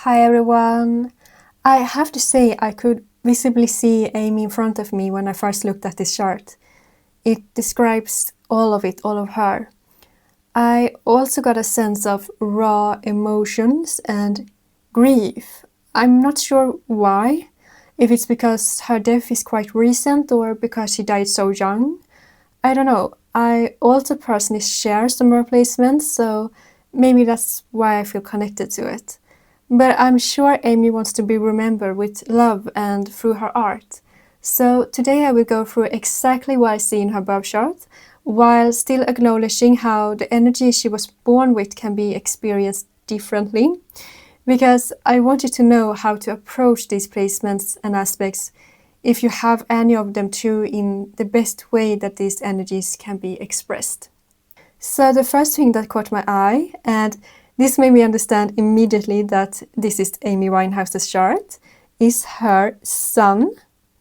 Hi everyone! I have to say I could visibly see Amy in front of me when I first looked at this chart. It describes all of it, all of her. I also got a sense of raw emotions and grief. I'm not sure why, if it's because her death is quite recent or because she died so young. I don't know. I also personally share some of her placements, so maybe that's why I feel connected to it. But I'm sure Amy wants to be remembered with love and through her art. So today I will go through exactly what I see in her birth chart, while still acknowledging how the energy she was born with can be experienced differently. Because I want you to know how to approach these placements and aspects if you have any of them too, in the best way that these energies can be expressed. So the first thing that caught my eye, and this made me understand immediately that this is Amy Winehouse's chart, is her sun,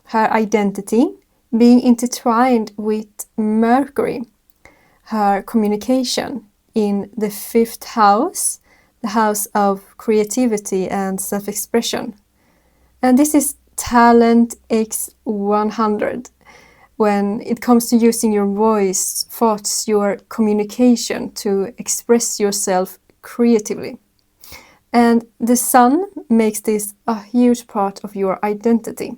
her identity, being intertwined with Mercury, her communication in the 5th house, the house of creativity and self-expression. And this is talent x100. When it comes to using your voice, thoughts, your communication to express yourself creatively. And the sun makes this a huge part of your identity.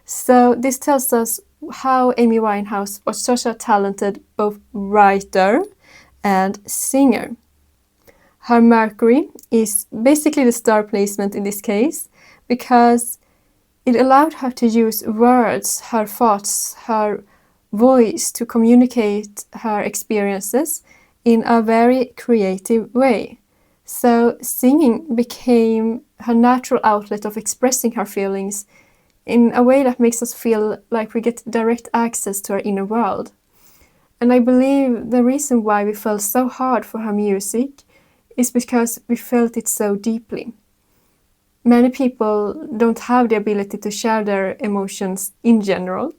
So this tells us how Amy Winehouse was such a talented both writer and singer. Her Mercury is basically the star placement in this case, because it allowed her to use words, her thoughts, her voice to communicate her experiences in a very creative way. So singing became her natural outlet of expressing her feelings in a way that makes us feel like we get direct access to our inner world. And I believe the reason why we fell so hard for her music is because we felt it so deeply. Many people don't have the ability to share their emotions in general,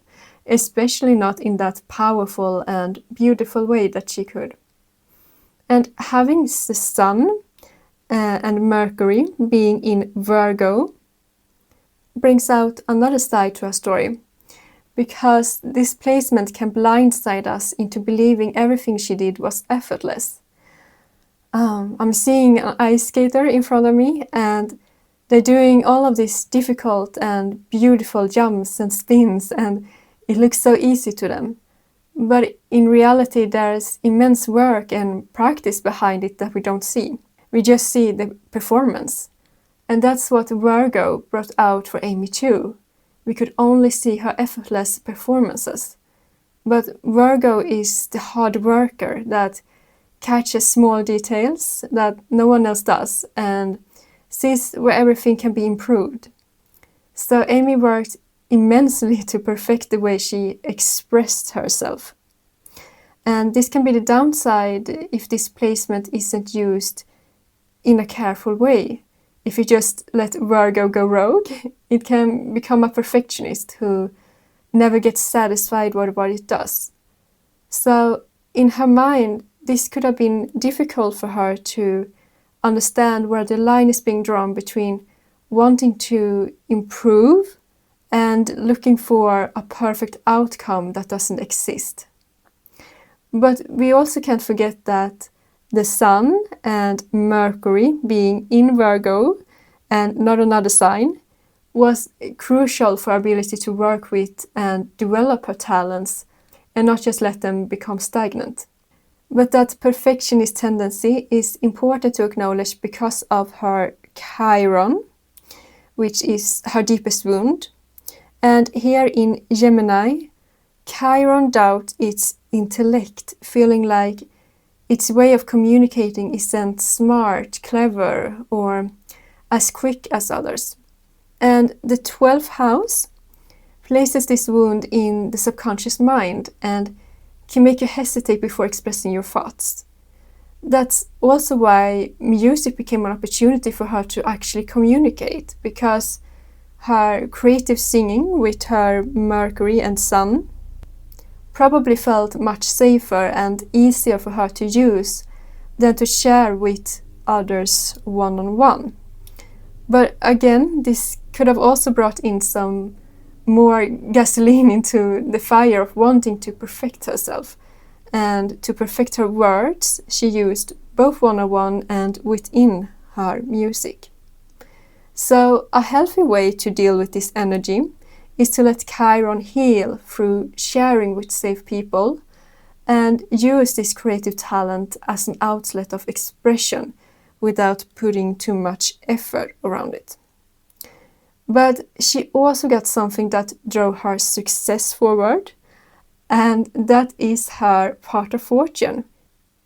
especially not in that powerful and beautiful way that she could. And having the sun and Mercury being in Virgo brings out another side to her story, because this placement can blindside us into believing everything she did was effortless. I'm seeing an ice skater in front of me, and they're doing all of these difficult and beautiful jumps and spins, and it looks so easy to them. But in reality, there's immense work and practice behind it that we don't see. We just see the performance. And that's what Virgo brought out for Amy too. We could only see her effortless performances. But Virgo is the hard worker that catches small details that no one else does, and sees where everything can be improved. So Amy worked immensely to perfect the way she expressed herself. And this can be the downside if this placement isn't used in a careful way. If you just let Virgo go rogue, it can become a perfectionist who never gets satisfied with what it does. So in her mind, this could have been difficult for her to understand where the line is being drawn between wanting to improve and looking for a perfect outcome that doesn't exist. But we also can't forget that the sun and Mercury being in Virgo and not another sign was crucial for her ability to work with and develop her talents and not just let them become stagnant. But that perfectionist tendency is important to acknowledge because of her Chiron, which is her deepest wound. And here in Gemini, Chiron doubts its intellect, feeling like its way of communicating isn't smart, clever, or as quick as others. And the 12th house places this wound in the subconscious mind and can make you hesitate before expressing your thoughts. That's also why music became an opportunity for her to actually communicate, because her creative singing with her Mercury and Sun probably felt much safer and easier for her to use than to share with others one-on-one. But again, this could have also brought in some more gasoline into the fire of wanting to perfect herself. And to perfect her words, she used both one-on-one and within her music. So a healthy way to deal with this energy is to let Chiron heal through sharing with safe people and use this creative talent as an outlet of expression without putting too much effort around it. But she also got something that drove her success forward, and that is her part of fortune,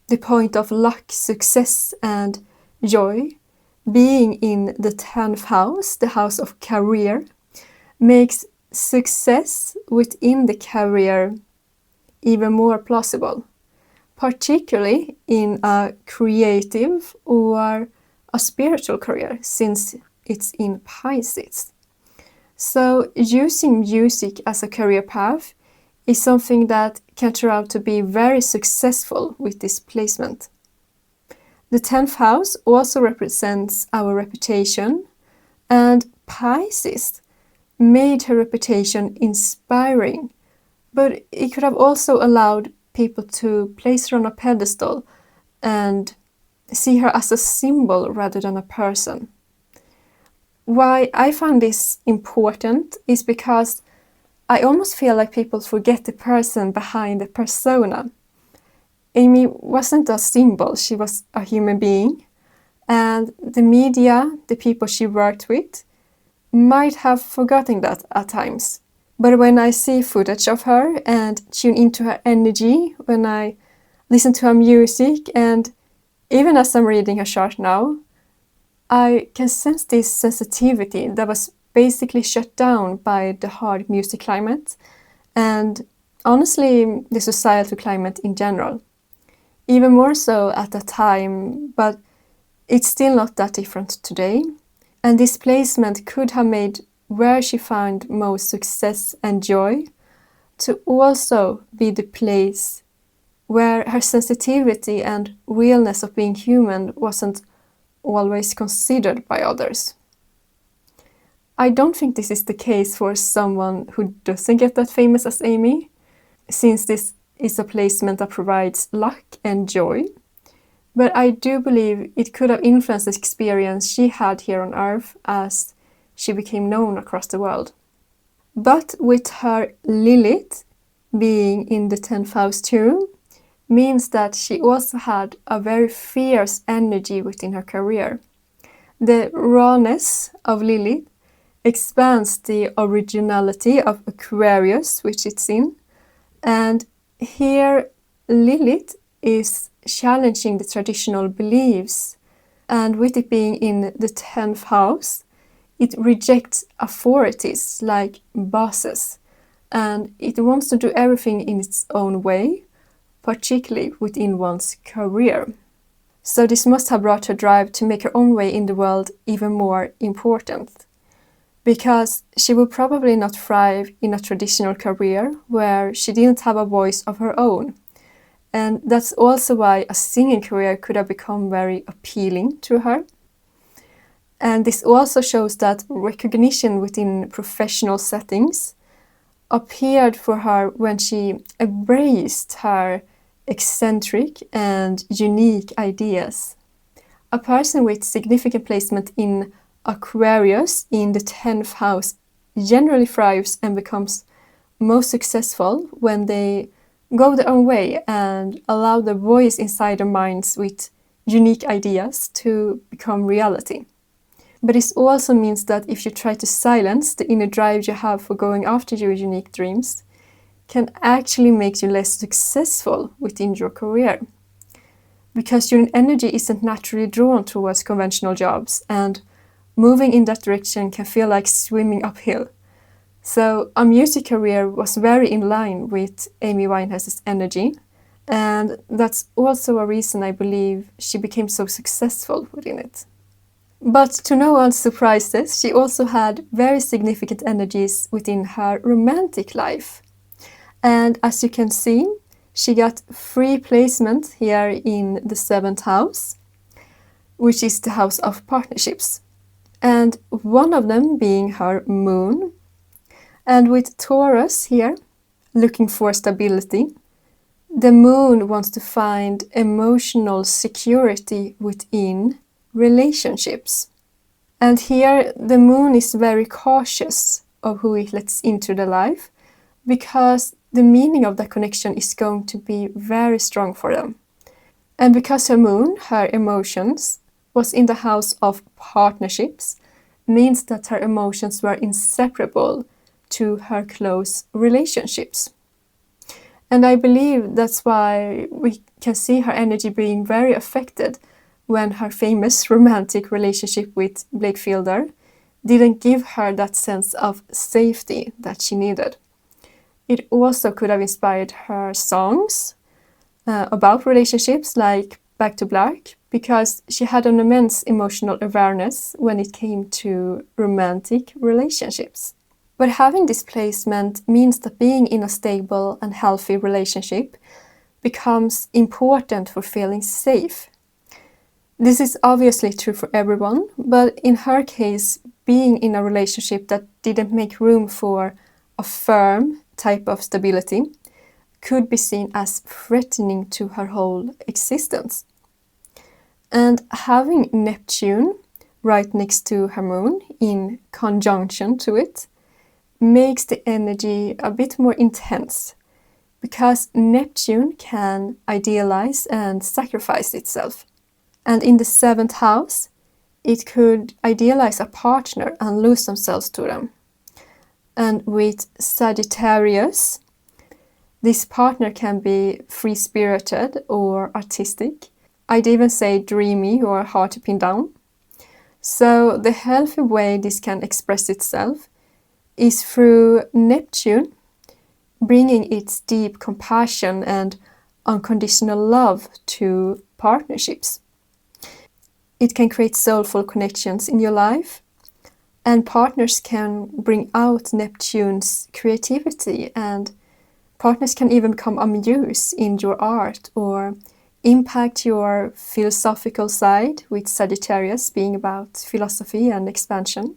the point of luck, success, and joy. Being in the 10th house, the house of career, makes success within the career even more plausible, particularly in a creative or a spiritual career, since it's in Pisces. So using music as a career path is something that can turn out to be very successful with this placement. The 10th house also represents our reputation, and Pisces made her reputation inspiring, but it could have also allowed people to place her on a pedestal and see her as a symbol rather than a person. Why I find this important is because I almost feel like people forget the person behind the persona. Amy wasn't a symbol, she was a human being, and the media, the people she worked with, might have forgotten that at times. But when I see footage of her and tune into her energy, when I listen to her music, and even as I'm reading her chart now, I can sense this sensitivity that was basically shut down by the hard music climate and honestly the societal climate in general. Even more so at that time, but it's still not that different today. And this placement could have made where she found most success and joy to also be the place where her sensitivity and realness of being human wasn't always considered by others. I don't think this is the case for someone who doesn't get that famous as Amy, since this is a placement that provides luck and joy. But I do believe it could have influenced the experience she had here on Earth as she became known across the world. But with her Lilith being in the 10th house too, means that she also had a very fierce energy within her career. The rawness of Lilith expands the originality of Aquarius, which it's in, and here Lilith is challenging the traditional beliefs, and with it being in the 10th house, it rejects authorities like bosses, and it wants to do everything in its own way, particularly within one's career. So this must have brought her drive to make her own way in the world even more important, because she would probably not thrive in a traditional career where she didn't have a voice of her own. And that's also why a singing career could have become very appealing to her. And this also shows that recognition within professional settings appeared for her when she embraced her eccentric and unique ideas. A person with significant placement in Aquarius in the 10th house generally thrives and becomes most successful when they go their own way and allow the voice inside their minds with unique ideas to become reality. But this also means that if you try to silence the inner drive you have for going after your unique dreams, can actually make you less successful within your career. Because your energy isn't naturally drawn towards conventional jobs, and moving in that direction can feel like swimming uphill. So a music career was very in line with Amy Winehouse's energy, and that's also a reason I believe she became so successful within it. But to no one's surprises, she also had very significant energies within her romantic life. And as you can see, she got 3 placement here in the 7th house, which is the house of partnerships. and one of them being her moon. And with Taurus here, looking for stability, the moon wants to find emotional security within relationships. And here the moon is very cautious of who it lets into the life, because the meaning of that connection is going to be very strong for them. And because her moon, her emotions, was in the house of partnerships, means that her emotions were inseparable to her close relationships. And I believe that's why we can see her energy being very affected when her famous romantic relationship with Blake Fielder didn't give her that sense of safety that she needed. It also could have inspired her songs about relationships like Back to Black, because she had an immense emotional awareness when it came to romantic relationships. But having this placement means that being in a stable and healthy relationship becomes important for feeling safe. This is obviously true for everyone, but in her case, being in a relationship that didn't make room for a firm type of stability could be seen as threatening to her whole existence. And having Neptune right next to her moon in conjunction to it makes the energy a bit more intense, because Neptune can idealize and sacrifice itself. And in the 7th house, it could idealize a partner and lose themselves to them. And with Sagittarius, this partner can be free-spirited or artistic. I'd even say dreamy or hard to pin down. So the healthy way this can express itself is through Neptune bringing its deep compassion and unconditional love to partnerships. It can create soulful connections in your life, and partners can bring out Neptune's creativity, and partners can even become a muse in your art or impact your philosophical side, with Sagittarius being about philosophy and expansion.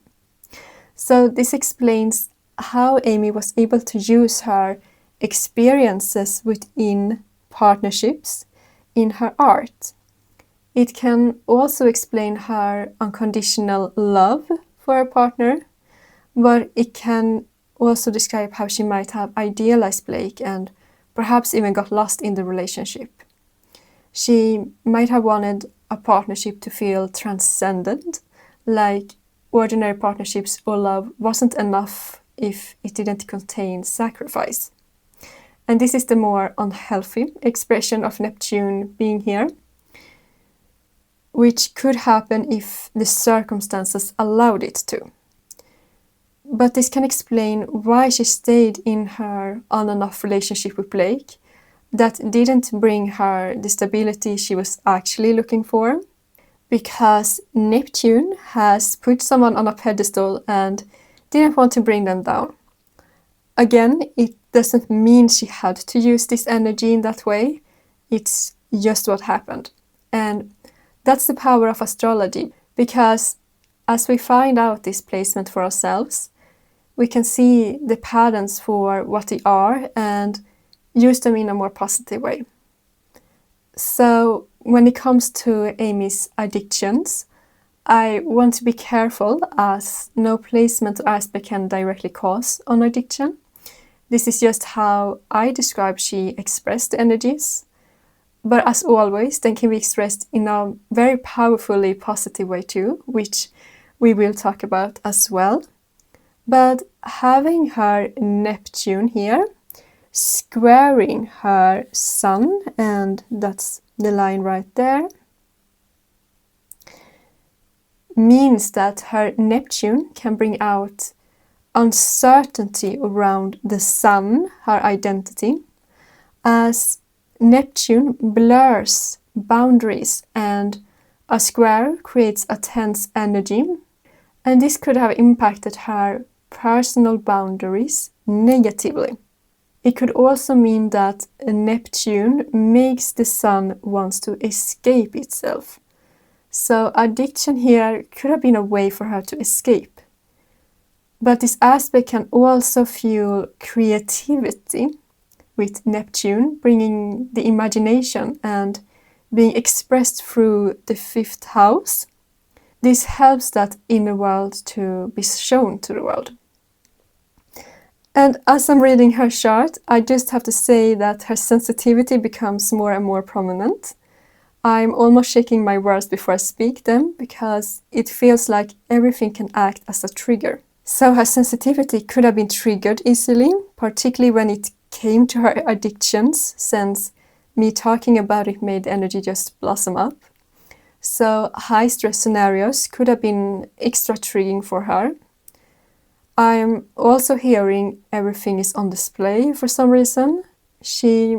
So this explains how Amy was able to use her experiences within partnerships in her art. It can also explain her unconditional love for her partner, but it can also describe how she might have idealized Blake and perhaps even got lost in the relationship. She might have wanted a partnership to feel transcendent, like ordinary partnerships or love wasn't enough if it didn't contain sacrifice. And this is the more unhealthy expression of Neptune being here, which could happen if the circumstances allowed it to. But this can explain why she stayed in her on and off relationship with Blake that didn't bring her the stability she was actually looking for, because Neptune has put someone on a pedestal and didn't want to bring them down. Again, it doesn't mean she had to use this energy in that way. It's just what happened. And that's the power of astrology, because as we find out this placement for ourselves, we can see the patterns for what they are and use them in a more positive way. So when it comes to Amy's addictions, I want to be careful, as no placement or aspect can directly cause an addiction. This is just how I describe she expressed the energies. But as always, they can be expressed in a very powerfully positive way too, which we will talk about as well. But having her Neptune here, squaring her Sun, and that's the line right there, means that her Neptune can bring out uncertainty around the Sun, her identity, as Neptune blurs boundaries and a square creates a tense energy, and this could have impacted her personal boundaries negatively. It could also mean that Neptune makes the Sun wants to escape itself. So addiction here could have been a way for her to escape. But this aspect can also fuel creativity with Neptune, bringing the imagination and being expressed through the 5th house. This helps that inner world to be shown to the world. And as I'm reading her chart, I just have to say that her sensitivity becomes more and more prominent. I'm almost shaking my words before I speak them because it feels like everything can act as a trigger. So her sensitivity could have been triggered easily, particularly when it came to her addictions, since me talking about it made the energy just blossom up. So high stress scenarios could have been extra triggering for her. I'm also hearing everything is on display for some reason. She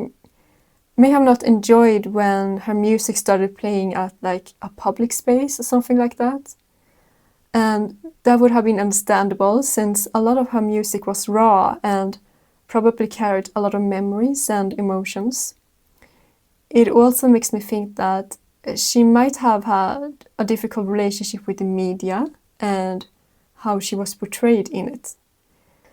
may have not enjoyed when her music started playing at like a public space or something like that. And that would have been understandable since a lot of her music was raw and probably carried a lot of memories and emotions. It also makes me think that she might have had a difficult relationship with the media and how she was portrayed in it.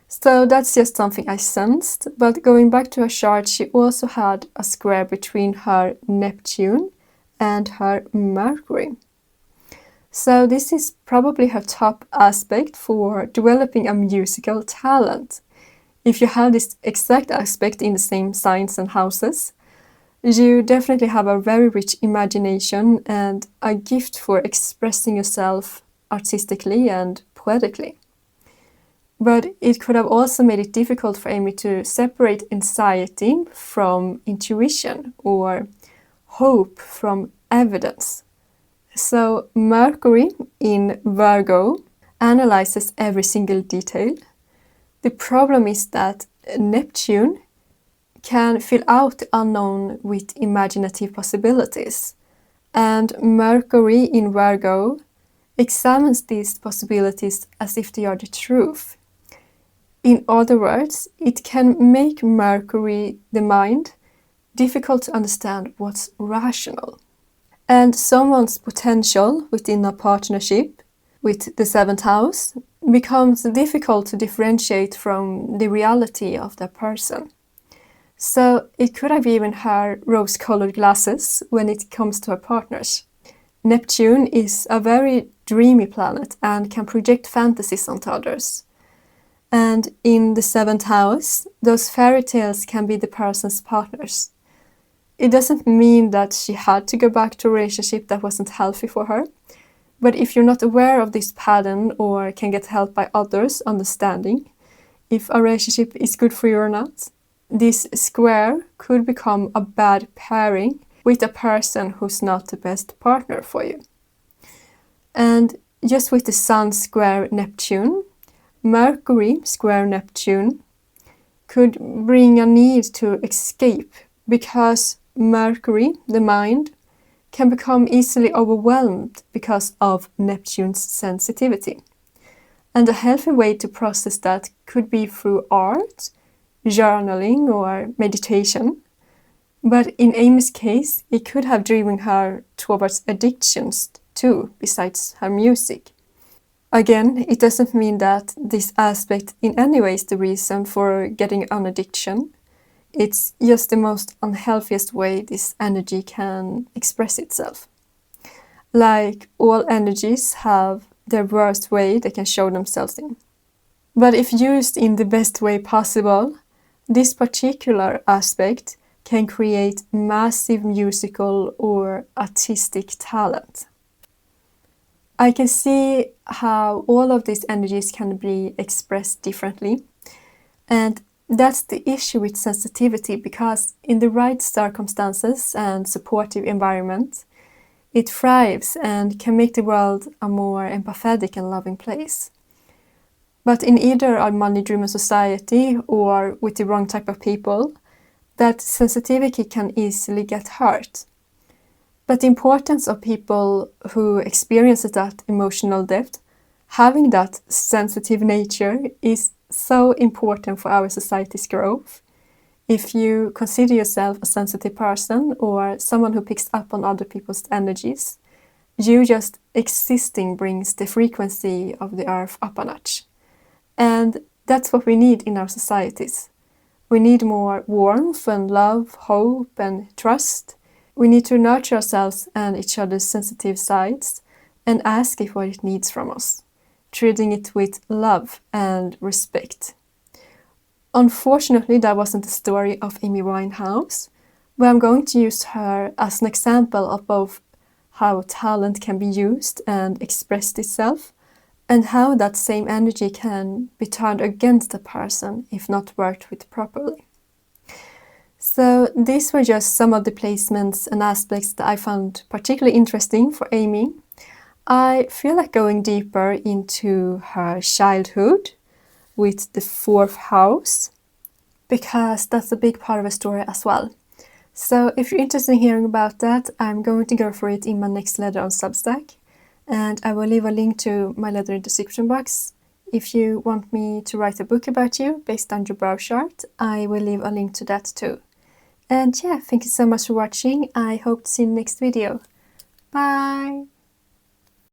So that's just something I sensed, but going back to her chart, she also had a square between her Neptune and her Mercury. So this is probably her top aspect for developing a musical talent. If you have this exact aspect in the same signs and houses, you definitely have a very rich imagination and a gift for expressing yourself artistically and poetically. But it could have also made it difficult for Amy to separate anxiety from intuition or hope from evidence. So Mercury in Virgo analyzes every single detail. The problem is that Neptune can fill out the unknown with imaginative possibilities, and Mercury in Virgo examines these possibilities as if they are the truth. In other words, it can make Mercury, the mind, difficult to understand what's rational. And someone's potential within a partnership with the 7th house becomes difficult to differentiate from the reality of that person. So it could have given her rose-colored glasses when it comes to her partners. Neptune is a very dreamy planet and can project fantasies onto others. And in the 7th house, those fairy tales can be the person's partners. It doesn't mean that she had to go back to a relationship that wasn't healthy for her. But if you're not aware of this pattern or can get help by others understanding if a relationship is good for you or not, this square could become a bad pairing with a person who's not the best partner for you. And just with the Sun square Neptune, Mercury square Neptune could bring a need to escape because Mercury, the mind, can become easily overwhelmed because of Neptune's sensitivity. And a healthy way to process that could be through art, journaling, or meditation. But in Amy's case, it could have driven her towards addictions too, besides her music. Again, it doesn't mean that this aspect in any way is the reason for getting an addiction. It's just the most unhealthiest way this energy can express itself. Like all energies have their worst way they can show themselves in. But if used in the best way possible, this particular aspect can create massive musical or artistic talent. I can see how all of these energies can be expressed differently. And that's the issue with sensitivity, because in the right circumstances and supportive environment, it thrives and can make the world a more empathetic and loving place. But in either a money-driven society or with the wrong type of people, that sensitivity can easily get hurt. But the importance of people who experience that emotional depth, having that sensitive nature, is so important for our society's growth. If you consider yourself a sensitive person or someone who picks up on other people's energies, you just existing brings the frequency of the earth up a notch. And that's what we need in our societies. We need more warmth and love, hope and trust. We need to nurture ourselves and each other's sensitive sides and ask it what it needs from us, treating it with love and respect. Unfortunately, that wasn't the story of Amy Winehouse, but I'm going to use her as an example of both how talent can be used and expressed itself, and how that same energy can be turned against a person if not worked with properly. So these were just some of the placements and aspects that I found particularly interesting for Amy. I feel like going deeper into her childhood with the 4th house, because that's a big part of the story as well. So if you're interested in hearing about that, I'm going to go for it in my next letter on Substack, and I will leave a link to my letter in the description box. If you want me to write a book about you based on your birth chart, I will leave a link to that too. And yeah, thank you so much for watching. I hope to see you in the next video. Bye!